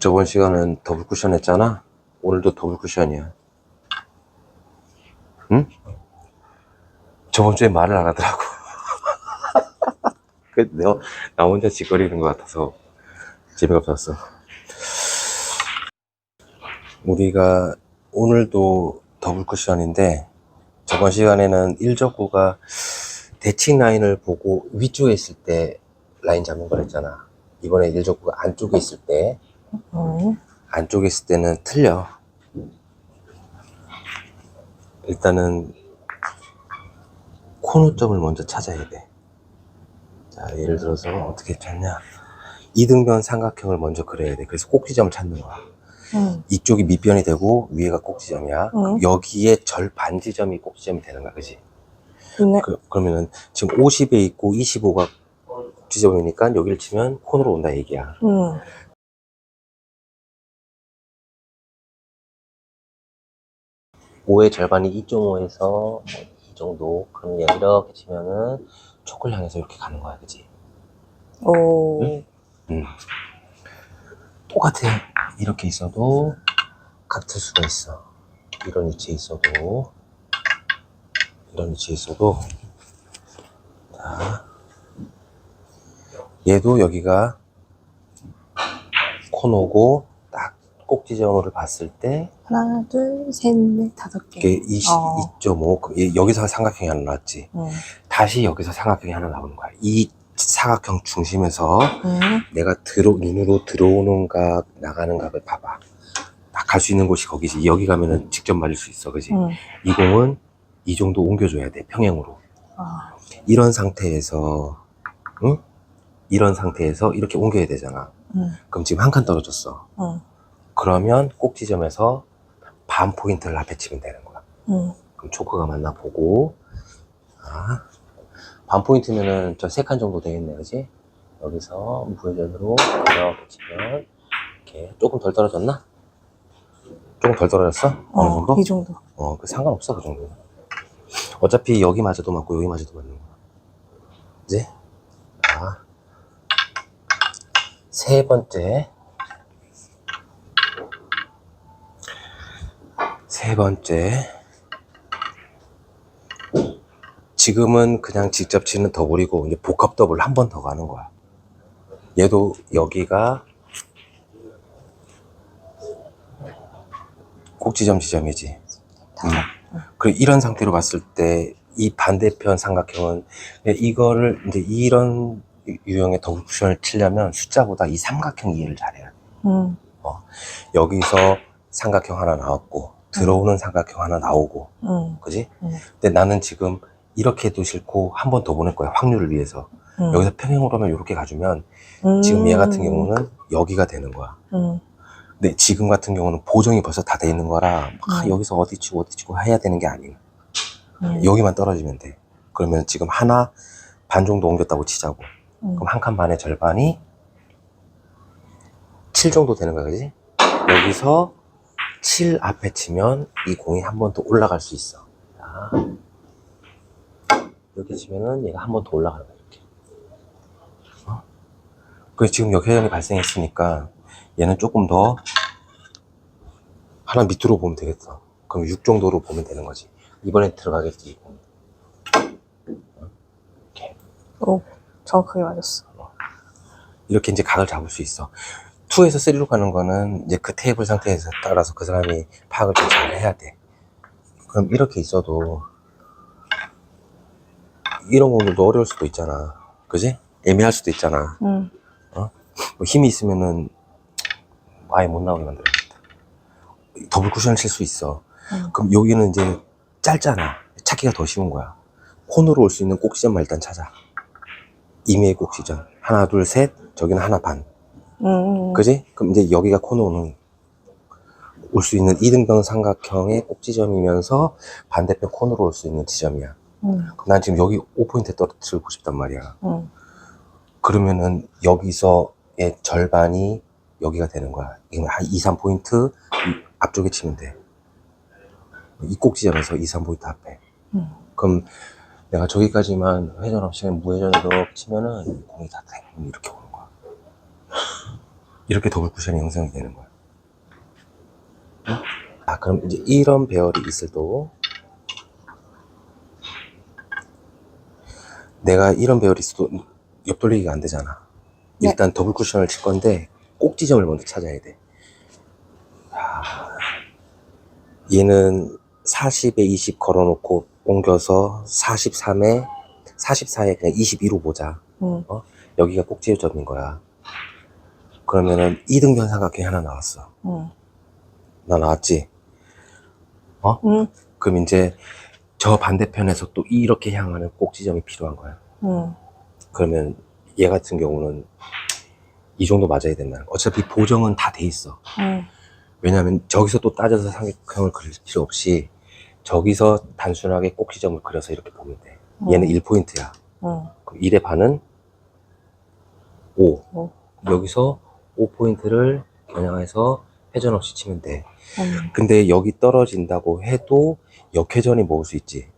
저번 시간은 더블 쿠션 했잖아. 오늘도 더블 쿠션이야. 응? 저번 주에 말을 안 하더라고. 나 혼자 짓거리는 것 같아서 재미가 없었어. 우리가 오늘도 더블 쿠션인데, 저번 시간에는 1족구가 대칭 라인을 보고 위쪽에 있을 때 라인 잡는 걸 했잖아. 이번에 1족구가 안쪽에 있을 때, 안쪽에 있을 때는 틀려. 일단은 코너점을 먼저 찾아야 돼. 자, 예를 들어서 어떻게 찾냐. 이등변 삼각형을 먼저 그려야 돼. 그래서 꼭지점을 찾는 거야. 이쪽이 밑변이 되고 위에가 꼭지점이야. 여기에 절반 지점이 꼭지점이 되는 거야. 그지? 네. 그러면은 지금 50에 있고 25가 꼭지점이니까 여기를 치면 코너로 온다 얘기야. 5의 절반이 2.5에서 이 정도. 그럼 얘 이렇게 치면은 촉을 향해서 이렇게 가는 거야. 그지? 오. 응? 똑같아. 이렇게 있어도 같을 수가 있어. 이런 위치에 있어도, 자, 얘도 여기가 코너고 딱 꼭지점을 봤을 때 하나, 둘, 셋, 넷, 다섯 개. 이게 2.5 여기서 삼각형이 하나 나왔지. 다시 여기서 삼각형이 하나 나오는 거야. 이 사각형 중심에서 내가 눈으로 들어오는 각, 나가는 각을 봐봐. 딱 갈 수 있는 곳이 거기지. 여기 가면은 직접 맞을 수 있어. 그지? 이 공은 이 정도 옮겨줘야 돼. 평행으로. 이런 상태에서, 응? 이런 상태에서 이렇게 옮겨야 되잖아. 그럼 지금 한 칸 떨어졌어. 그러면 꼭지점에서 반 포인트를 앞에 치면 되는 거야. 그럼 초크가 맞나 보고, 반 포인트면은 저 3칸 정도 되겠네. 그지? 여기서 무회전으로 이렇게 치면 이렇게 조금 덜 떨어졌나? 조금 덜 떨어졌어? 어느 정도? 이 정도. 그 상관없어. 그 정도. 어차피 여기 맞아도 맞고 여기 맞아도 맞는 거야. 이제 세 번째 지금은 그냥 직접 치는 더블이고 이제 복합 더블 한 번 더 가는 거야. 얘도 여기가 꼭지점 지점이지. 그리고 이런 상태로 봤을 때 이 반대편 삼각형은 이거를 이제 이런 유형의 더블 쿠션을 치려면 숫자보다 이 삼각형 이해를 잘해야 돼. 여기서 삼각형 하나 나왔고 들어오는 삼각형 하나 나오고, 그지? 근데 나는 지금 이렇게 해도 싫고 한 번 더 보낼 거야. 확률을 위해서. 여기서 평행으로 하면 이렇게 가주면 지금 얘 같은 경우는 여기가 되는 거야. 근데 지금 같은 경우는 보정이 벌써 다 돼 있는 거라 여기서 어디 치고 해야 되는 게 아니야. 여기만 떨어지면 돼. 그러면 지금 하나 반 정도 옮겼다고 치자고. 그럼 한 칸 반의 절반이 7 정도 되는 거야. 그지? 여기서 7 앞에 치면 이 공이 한 번 더 올라갈 수 있어. 자, 이렇게 치면은 얘가 한 번 더 올라가는 거야. 이렇게. 그래서 지금 역회전이 발생했으니까 얘는 조금 더 하나 밑으로 보면 되겠어. 그럼 6 정도로 보면 되는 거지. 이번에 들어가겠지. 이렇게. 오, 정확하게 맞았어. 이렇게 이제 각을 잡을 수 있어. 2에서 3로 가는 거는 이제 그 테이블 상태에서 따라서 그 사람이 파악을 좀 잘 해야 돼. 그럼 이렇게 있어도 이런 공들도 어려울 수도 있잖아. 그지? 애매할 수도 있잖아. 뭐 힘이 있으면은 아예 못 나오게 만들어야겠다. 더블 쿠션을 칠 수 있어. 그럼 여기는 이제 짧잖아. 찾기가 더 쉬운 거야. 코너로 올 수 있는 꼭지점만 일단 찾아. 이미의 꼭지점. 하나, 둘, 셋. 저기는 하나 반. 그지? 그럼 이제 여기가 코너는 올 수 있는 이등변 삼각형의 꼭지점이면서 반대편 코너로 올 수 있는 지점이야. 난 지금 여기 5포인트에 떨어뜨리고 싶단 말이야. 그러면은 여기서의 절반이 여기가 되는 거야. 이건 한 2, 3포인트 앞쪽에 치면 돼. 이 꼭지점에서 2, 3포인트 앞에. 그럼 내가 저기까지만 회전 없이 무회전으로 치면은 공이 다 이렇게 오는 거야. 이렇게 더블 쿠션이 형성이 되는 거야. 아, 그럼 이제 이런 배열이 있을 또 내가 이런 배열이 있어도 옆 돌리기가 안 되잖아. 네. 일단 더블 쿠션을 칠 건데 꼭 지점을 먼저 찾아야 돼. 아, 얘는 40에 20 걸어놓고 옮겨서 43에 44에 그냥 22로 보자. 여기가 꼭지점인 거야. 그러면은 2등변 삼각형이 하나 나왔어. 나 나왔지? 그럼 이제 저 반대편에서 또 이렇게 향하는 꼭지점이 필요한 거야. 그러면 얘 같은 경우는 이 정도 맞아야 된다는 거. 어차피 보정은 다 돼 있어. 왜냐면 저기서 또 따져서 삼각형을 그릴 필요 없이 저기서 단순하게 꼭지점을 그려서 이렇게 보면 돼. 얘는 1포인트야. 그럼 1의 반은 5. 여기서 5포인트를 겨냥해서 회전 없이 치면 돼. 근데 여기 떨어진다고 해도 역회전이 모을 수 있지.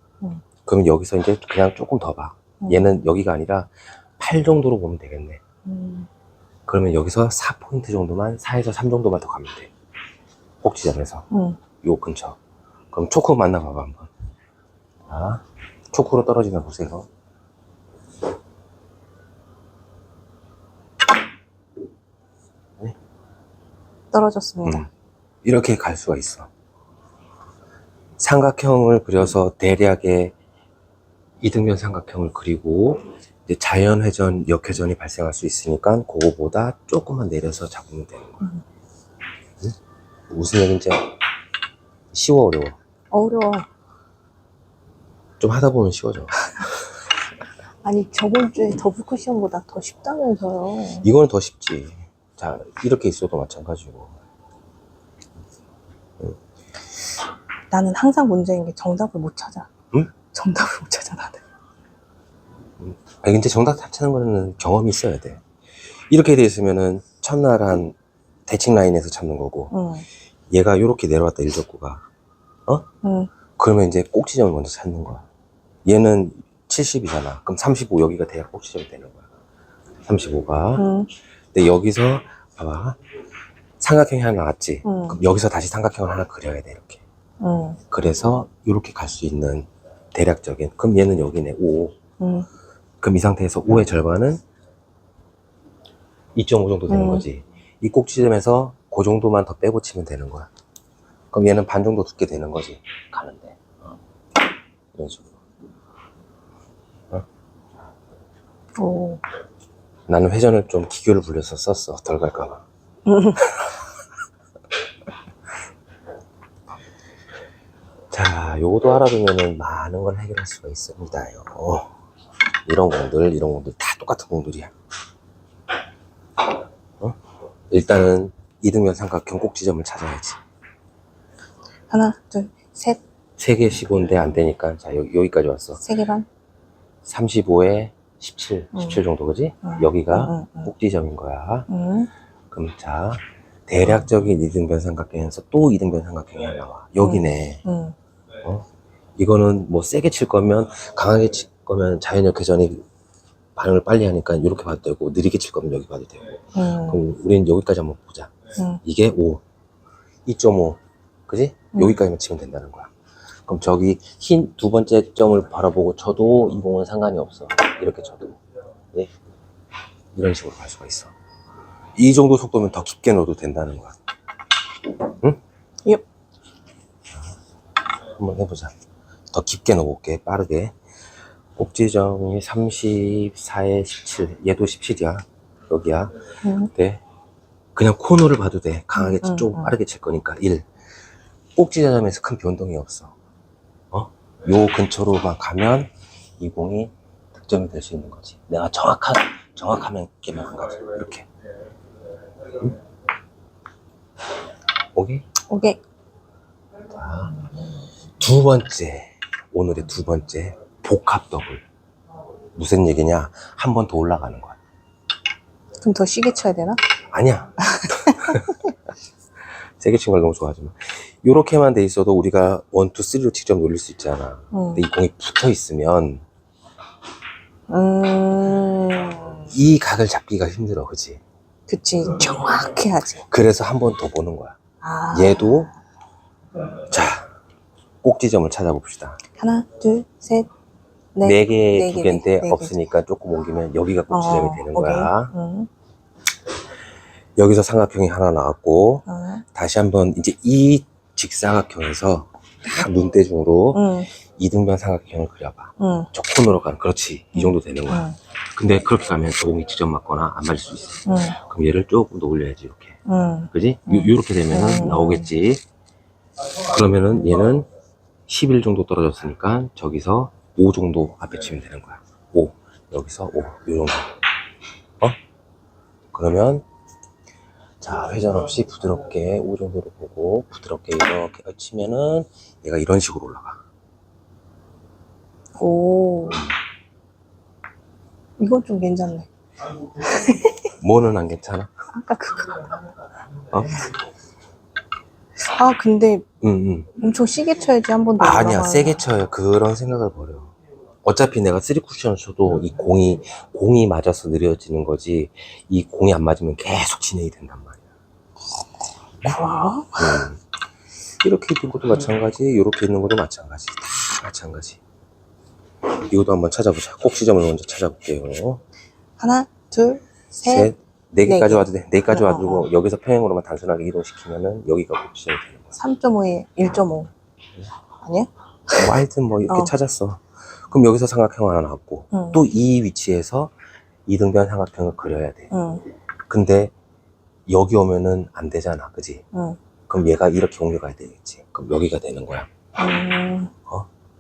그럼 여기서 이제 그냥 조금 더 봐. 얘는 여기가 아니라 8 정도로 보면 되겠네. 그러면 여기서 4포인트 정도만, 4에서 3 정도만 더 가면 돼. 꼭지점에서. 요 근처. 그럼 초크 만나봐봐, 한번. 자, 초크로 떨어지나 보세요. 네? 떨어졌습니다. 이렇게 갈 수가 있어. 삼각형을 그려서 대략의 이등변 삼각형을 그리고 이제 자연회전, 역회전이 발생할 수 있으니까 그거보다 조금만 내려서 잡으면 되는 거야. 응? 무슨 얘기인지 쉬워, 어려워? 어려워. 좀 하다 보면 쉬워져. 아니, 저번 주에 더블 쿠션보다 더 쉽다면서요. 이거는 더 쉽지. 자, 이렇게 있어도 마찬가지고. 나는 항상 문제인 게 정답을 못 찾아. 응? 정답을 못 찾아, 나는. 아니, 근데 정답 찾는 거는 경험이 있어야 돼. 이렇게 돼 있으면은 첫날 한 대칭 라인에서 찾는 거고, 얘가 이렇게 내려왔다, 일적구가. 그러면 이제 꼭지점을 먼저 찾는 거야. 얘는 70이잖아. 그럼 35 여기가 돼야 꼭지점이 되는 거야. 35가. 근데 여기서 봐봐. 삼각형이 하나 나왔지. 그럼 여기서 다시 삼각형을 하나 그려야 돼, 이렇게. 그래서 이렇게 갈 수 있는 대략적인. 그럼 얘는 여기네, 5. 그럼 이 상태에서 5의 절반은 2.5 정도 되는 거지. 이 꼭지점에서 그 정도만 더 빼고 치면 되는 거야. 그럼 얘는 반 정도 두께 되는 거지. 가는데. 이런 식으로. 오. 나는 회전을 좀 기교를 불려서 썼어. 덜 갈까봐. 자, 요것도 알아두면은 많은 걸 해결할 수가 있습니다요. 이런 공들 다 똑같은 공들이야. 일단은 이등변 삼각형 꼭지점을 찾아야지. 하나, 둘, 셋. 3개 15인데 안 되니까. 자, 여기까지 왔어. 3개 반. 35에 17 정도, 그지? 여기가 꼭지점인 거야. 그럼 자, 대략적인 이등변 삼각형에서 또 이등변 삼각형이 하나 나와. 여기네. 이거는 뭐 세게 칠 거면, 강하게 칠 거면 자연역회전이 반응을 빨리 하니까 이렇게 봐도 되고, 느리게 칠 거면 여기 봐도 되고. 그럼 우린 여기까지 한번 보자. 이게 5, 2.5, 그지? 여기까지만 치면 된다는 거야. 그럼 저기 흰 두 번째 점을 바라보고 쳐도 이 공은 상관이 없어. 이렇게 쳐도. 네? 이런 식으로 갈 수가 있어. 이 정도 속도면 더 깊게 넣어도 된다는 거야. 응? 예. 한번 해보자. 더 깊게 넣어볼게, 빠르게. 꼭지점이 34에 17. 얘도 17이야. 여기야. 네. 그냥 코너를 봐도 돼. 강하게 좀 빠르게 칠 거니까. 1. 꼭지점에서 큰 변동이 없어. 요 근처로만 가면 이 공이 득점이 될 수 있는 거지. 내가 정확하면 게임을 한 거지. 이렇게. 응? 오케이? 오케이. 자, 두 번째. 오늘의 두 번째. 복합 더블. 무슨 얘기냐? 한 번 더 올라가는 거야. 그럼 더 시게 쳐야 되나? 아니야. 세게 친 걸 너무 좋아하지만. 요렇게만 돼 있어도 우리가 1, 2, 3로 직접 놀릴 수 있잖아. 근데 이 공이 붙어 있으면 이 각을 잡기가 힘들어, 그치? 그치. 정확해야지. 그래서 한 번 더 보는 거야. 아. 얘도 자 꼭지점을 찾아봅시다. 하나, 둘, 셋, 넷. 네 개, 네 두 개, 개인데 네 개. 없으니까 조금 옮기면 여기가 꼭지점이 되는 오케이. 거야. 응. 여기서 삼각형이 하나 나왔고 응. 다시 한번 이제 이 직사각형에서 딱 눈대중으로 응. 이등변 삼각형을 그려봐. 응. 저 코너로 가는 그렇지. 이 정도 되는 거야. 응. 근데 그렇게 가면 조금이 지점 맞거나 안 맞을 수 있어. 응. 그럼 얘를 조금 더 올려야지 이렇게. 응. 그지? 응. 요렇게 되면은 나오겠지. 그러면은 얘는 11 정도 떨어졌으니까 저기서 5 정도 앞에 치면 되는 거야. 5. 여기서 5. 요 정도. 그러면 자 회전 없이 부드럽게 5 정도로 보고 부드럽게 이렇게 치면은 얘가 이런 식으로 올라가. 오. 이건 좀 괜찮네. 뭐는 안 괜찮아? 아까 그거. 어? 아, 근데 응. 엄청 시계 쳐야지 한 번 더. 아니야, 세게 쳐요. 그런 생각을 버려. 어차피 내가 3쿠션을 쳐도 이 공이 맞아서 느려지는 거지, 이 공이 안 맞으면 계속 진행이 된단 말이야. 와. 이렇게 있는 것도 마찬가지, 이렇게 있는 것도 마찬가지. 다 마찬가지. 이것도 한번 찾아보자. 꼭지점을 먼저 찾아볼게요. 하나, 둘, 셋. 셋, 네 개까지 개. 와도 돼. 네 개까지 어, 와도 여기서 평행으로만 단순하게 이동시키면은 여기가 꼭지점이 되는 거야. 3.5에 1.5. 아니야? 뭐 하여튼 뭐 이렇게 어. 찾았어. 그럼 여기서 삼각형 하나 나왔고, 응. 또 이 위치에서 이등변 삼각형을 그려야 돼. 응. 근데 여기 오면은 안 되잖아, 그지? 응. 그럼 얘가 이렇게 옮겨가야 되겠지. 그럼 여기가 되는 거야.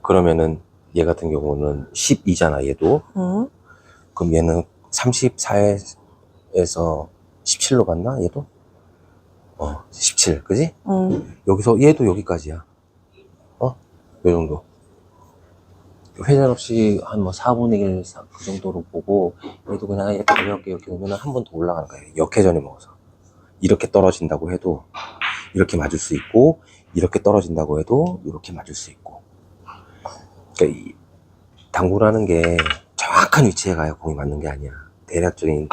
그러면은 얘 같은 경우는 12잖아, 얘도. 응. 그럼 얘는 34에서 17로 갔나, 얘도? 17, 그지? 응. 여기서 얘도 여기까지야. 요 정도. 회전 없이 한 뭐 4분의 1, 그 정도로 보고, 얘도 그냥 이렇게 가볍게 이렇게 오면 한 번 더 올라가는 거야. 역회전이 먹어서. 이렇게 떨어진다고 해도 이렇게 맞을 수 있고, 이렇게 떨어진다고 해도 이렇게 맞을 수 있고. 그러니까 이 당구라는 게 정확한 위치에 가야 공이 맞는 게 아니야. 대략적인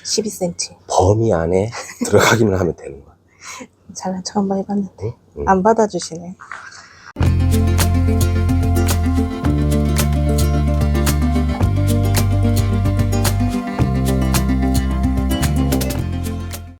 12cm. 범위 안에 들어가기만 하면 되는 거야. 잘난 척 한번 해봤는데. 응? 안 받아주시네.